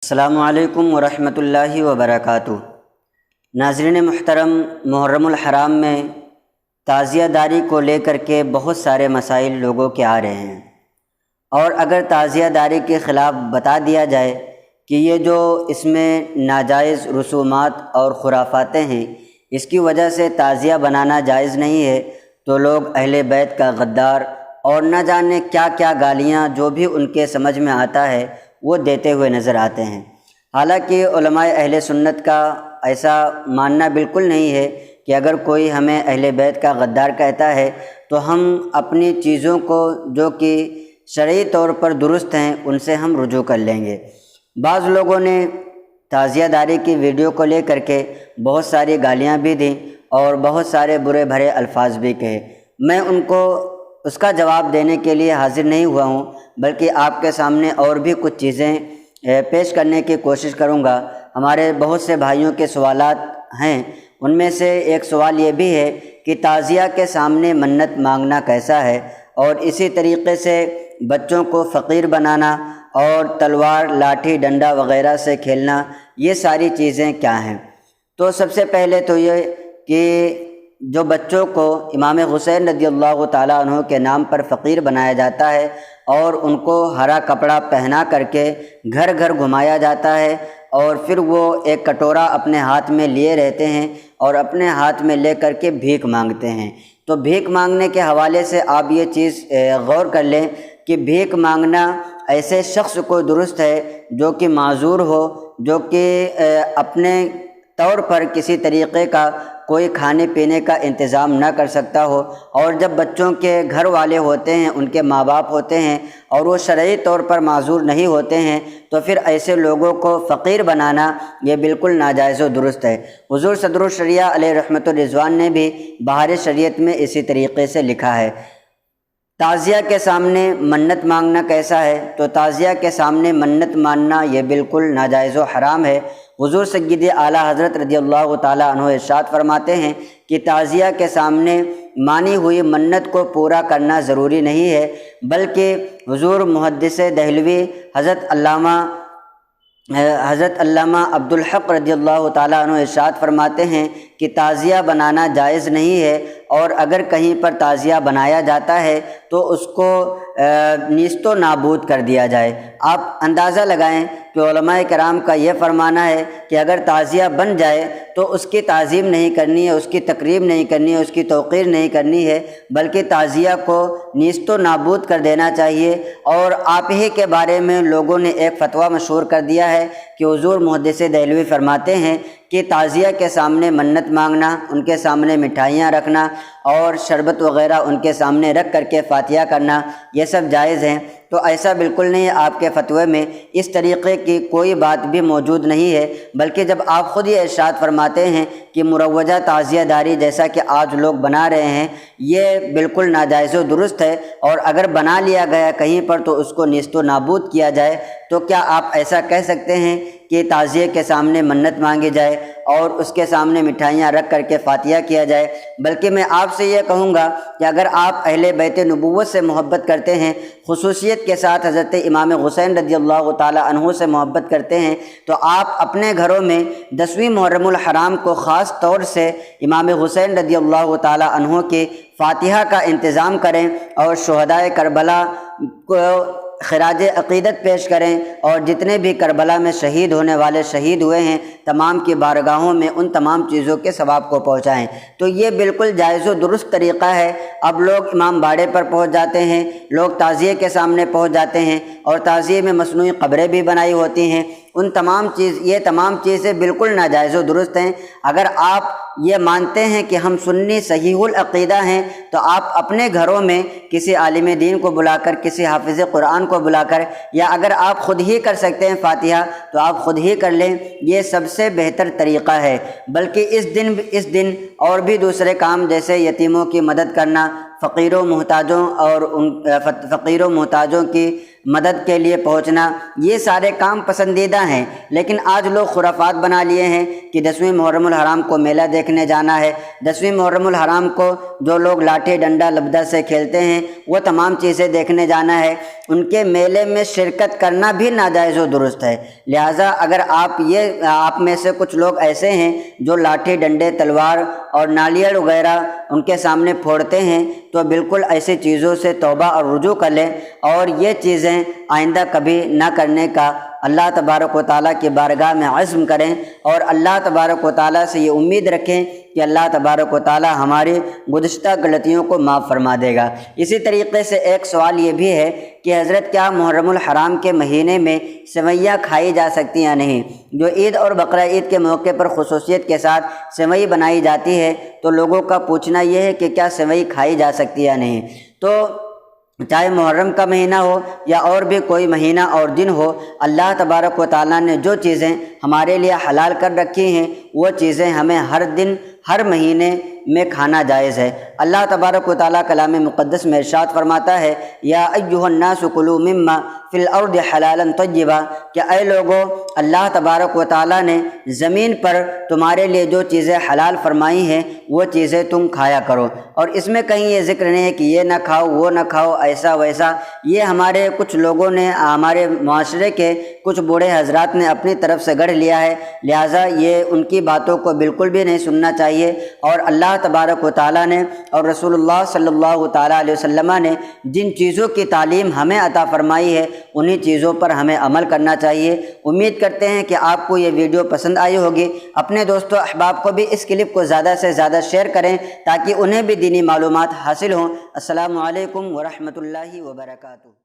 السلام علیکم ورحمۃ اللہ وبرکاتہ۔ ناظرین محترم، محرم الحرام میں تعزیہ داری کو لے کر کے بہت سارے مسائل لوگوں کے آ رہے ہیں، اور اگر تعزیہ داری کے خلاف بتا دیا جائے کہ یہ جو اس میں ناجائز رسومات اور خرافاتیں ہیں، اس کی وجہ سے تعزیہ بنانا جائز نہیں ہے، تو لوگ اہل بیت کا غدار اور نہ جانے کیا کیا گالیاں جو بھی ان کے سمجھ میں آتا ہے وہ دیتے ہوئے نظر آتے ہیں۔ حالانکہ علماء اہل سنت کا ایسا ماننا بالکل نہیں ہے کہ اگر کوئی ہمیں اہل بیت کا غدار کہتا ہے تو ہم اپنی چیزوں کو جو کہ شرعی طور پر درست ہیں ان سے ہم رجوع کر لیں گے۔ بعض لوگوں نے تعزیہ داری کی ویڈیو کو لے کر کے بہت ساری گالیاں بھی دیں اور بہت سارے برے بھرے الفاظ بھی کہے۔ میں ان کو اس کا جواب دینے کے لیے حاضر نہیں ہوا ہوں، بلکہ آپ کے سامنے اور بھی کچھ چیزیں پیش کرنے کی کوشش کروں گا۔ ہمارے بہت سے بھائیوں کے سوالات ہیں، ان میں سے ایک سوال یہ بھی ہے کہ تعزیہ کے سامنے منت مانگنا کیسا ہے، اور اسی طریقے سے بچوں کو فقیر بنانا اور تلوار، لاٹھی، ڈنڈا وغیرہ سے کھیلنا، یہ ساری چیزیں کیا ہیں۔ تو سب سے پہلے تو یہ کہ جو بچوں کو امام حسین رضی اللہ تعالیٰ عنہ کے نام پر فقیر بنایا جاتا ہے اور ان کو ہرا کپڑا پہنا کر کے گھر گھر گھمایا جاتا ہے، اور پھر وہ ایک کٹورا اپنے ہاتھ میں لیے رہتے ہیں اور اپنے ہاتھ میں لے کر کے بھیک مانگتے ہیں۔ تو بھیک مانگنے کے حوالے سے آپ یہ چیز غور کر لیں کہ بھیک مانگنا ایسے شخص کو درست ہے جو کہ معذور ہو، جو کہ اپنے طور پر کسی طریقے کا کوئی کھانے پینے کا انتظام نہ کر سکتا ہو، اور جب بچوں کے گھر والے ہوتے ہیں، ان کے ماں باپ ہوتے ہیں اور وہ شرعی طور پر معذور نہیں ہوتے ہیں، تو پھر ایسے لوگوں کو فقیر بنانا یہ بالکل ناجائز و درست ہے۔ حضور صدر الشریعہ علیہ رحمۃ الرضوان نے بھی بہار شریعت میں اسی طریقے سے لکھا ہے۔ تعزیہ کے سامنے منت مانگنا کیسا ہے؟ تو تعزیہ کے سامنے منت ماننا یہ بالکل ناجائز و حرام ہے۔ حضور سید اعلیٰ حضرت رضی اللہ تعالیٰ عنہ ارشاد فرماتے ہیں کہ تعزیہ کے سامنے مانی ہوئی منت کو پورا کرنا ضروری نہیں ہے، بلکہ حضور محدث دہلوی حضرت علامہ عبدالحق رضی اللہ تعالیٰ عنہ ارشاد فرماتے ہیں کہ تعزیہ بنانا جائز نہیں ہے، اور اگر کہیں پر تعزیہ بنایا جاتا ہے تو اس کو نیست و نابود کر دیا جائے۔ آپ اندازہ لگائیں کہ علماء کرام کا یہ فرمانا ہے کہ اگر تعزیہ بن جائے تو اس کی تعظیم نہیں کرنی ہے، اس کی تکریم نہیں کرنی ہے، اس کی توقیر نہیں کرنی ہے، بلکہ تعزیہ کو نیست و نابود کر دینا چاہیے۔ اور آپ ہی کے بارے میں لوگوں نے ایک فتویٰ مشہور کر دیا ہے کہ حضور محدث دہلوی فرماتے ہیں کہ تعزیہ کے سامنے منت مانگنا، ان کے سامنے مٹھائیاں رکھنا اور شربت وغیرہ ان کے سامنے رکھ کر کے فاتحہ کرنا، یہ سب جائز ہیں۔ تو ایسا بالکل نہیں ہے، آپ کے فتوے میں اس طریقے کی کوئی بات بھی موجود نہیں ہے، بلکہ جب آپ خود یہ ارشاد فرماتے ہیں کہ مروجہ تعزیہ داری جیسا کہ آج لوگ بنا رہے ہیں یہ بالکل ناجائز و درست ہے، اور اگر بنا لیا گیا کہیں پر تو اس کو نیست و نابود کیا جائے، تو کیا آپ ایسا کہہ سکتے ہیں کہ تعزیے کے سامنے منت مانگی جائے اور اس کے سامنے مٹھائیاں رکھ کر کے فاتحہ کیا جائے؟ بلکہ میں آپ سے یہ کہوں گا کہ اگر آپ اہل بیت نبوت سے محبت کرتے ہیں، خصوصیت کے ساتھ حضرت امام حسین رضی اللہ تعالی عنہ سے محبت کرتے ہیں، تو آپ اپنے گھروں میں 10ویں محرم الحرام کو خاص طور سے امام حسین رضی اللہ تعالی عنہ کی فاتحہ کا انتظام کریں اور شہدائے کربلا کو خراج عقیدت پیش کریں، اور جتنے بھی کربلا میں شہید ہونے والے شہید ہوئے ہیں تمام کی بارگاہوں میں ان تمام چیزوں کے ثواب کو پہنچائیں۔ تو یہ بالکل جائز و درست طریقہ ہے۔ اب لوگ امام باڑے پر پہنچ جاتے ہیں، لوگ تعزیے کے سامنے پہنچ جاتے ہیں، اور تعزیے میں مصنوعی قبریں بھی بنائی ہوتی ہیں، یہ تمام چیزیں بالکل ناجائز و درست ہیں۔ اگر آپ یہ مانتے ہیں کہ ہم سنی صحیح العقیدہ ہیں تو آپ اپنے گھروں میں کسی عالم دین کو بلا کر، کسی حافظ قرآن کو بلا کر، یا اگر آپ خود ہی کر سکتے ہیں فاتحہ تو آپ خود ہی کر لیں، یہ سب سے بہتر طریقہ ہے۔ بلکہ اس دن اور بھی دوسرے کام جیسے یتیموں کی مدد کرنا، فقیروں محتاجوں کی مدد کے لیے پہنچنا، یہ سارے کام پسندیدہ ہیں۔ لیکن آج لوگ خرافات بنا لیے ہیں کہ 10ویں محرم الحرام کو میلہ دیکھنے جانا ہے، 10ویں محرم الحرام کو جو لوگ لاٹھی ڈنڈا لبدہ سے کھیلتے ہیں وہ تمام چیزیں دیکھنے جانا ہے، ان کے میلے میں شرکت کرنا بھی ناجائز و درست ہے۔ لہٰذا اگر آپ میں سے کچھ لوگ ایسے ہیں جو لاٹھی ڈنڈے تلوار اور نالیل وغیرہ ان کے سامنے پھوڑتے ہیں تو بالکل ایسی چیزوں سے توبہ اور رجوع کر لیں اور یہ چیزیں آئندہ کبھی نہ کرنے کا اللہ تبارک و تعالیٰ کی بارگاہ میں عزم کریں اور اللہ تبارک و تعالیٰ سے یہ امید رکھیں کہ اللہ تبارک و تعالیٰ ہماری گزشتہ غلطیوں کو معاف فرما دے گا۔ اسی طریقے سے ایک سوال یہ بھی ہے کہ حضرت کیا محرم الحرام کے مہینے میں سوئیاں کھائی جا سکتی یا نہیں؟ جو عید اور بقرہ عید کے موقع پر خصوصیت کے ساتھ سوئی بنائی جاتی ہے تو لوگوں کا پوچھنا یہ ہے کہ کیا سوئی کھائی جا سکتی یا نہیں؟ تو چاہے محرم کا مہینہ ہو یا اور بھی کوئی مہینہ اور دن ہو، اللہ تبارک و تعالیٰ نے جو چیزیں ہمارے لیے حلال کر رکھی ہیں وہ چیزیں ہمیں ہر دن ہر مہینے میں کھانا جائز ہے۔ اللہ تبارک و تعالیٰ کلام مقدس میں ارشاد فرماتا ہے، یا ایھا الناس کلوا مما فی الارض حلالا طیبا، کہ اے لوگو اللہ تبارک و تعالیٰ نے زمین پر تمہارے لیے جو چیزیں حلال فرمائی ہیں وہ چیزیں تم کھایا کرو، اور اس میں کہیں یہ ذکر نہیں ہے کہ یہ نہ کھاؤ وہ نہ کھاؤ ایسا ویسا۔ یہ ہمارے کچھ لوگوں نے، ہمارے معاشرے کے کچھ بوڑھے حضرات نے اپنی طرف سے گڑھ لیا ہے، لہٰذا یہ ان کی باتوں کو بالکل بھی نہیں سننا چاہیے، اور اللہ تبارک و تعالیٰ نے اور رسول اللہ صلی اللہ تعالیٰ علیہ وسلم نے جن چیزوں کی تعلیم ہمیں عطا فرمائی ہے انہی چیزوں پر ہمیں عمل کرنا چاہیے۔ امید کرتے ہیں کہ آپ کو یہ ویڈیو پسند آئی ہوگی۔ اپنے دوستوں احباب کو بھی اس کلپ کو زیادہ سے زیادہ شیئر کریں تاکہ انہیں بھی دینی معلومات حاصل ہوں۔ السلام علیکم ورحمۃ اللہ وبرکاتہ۔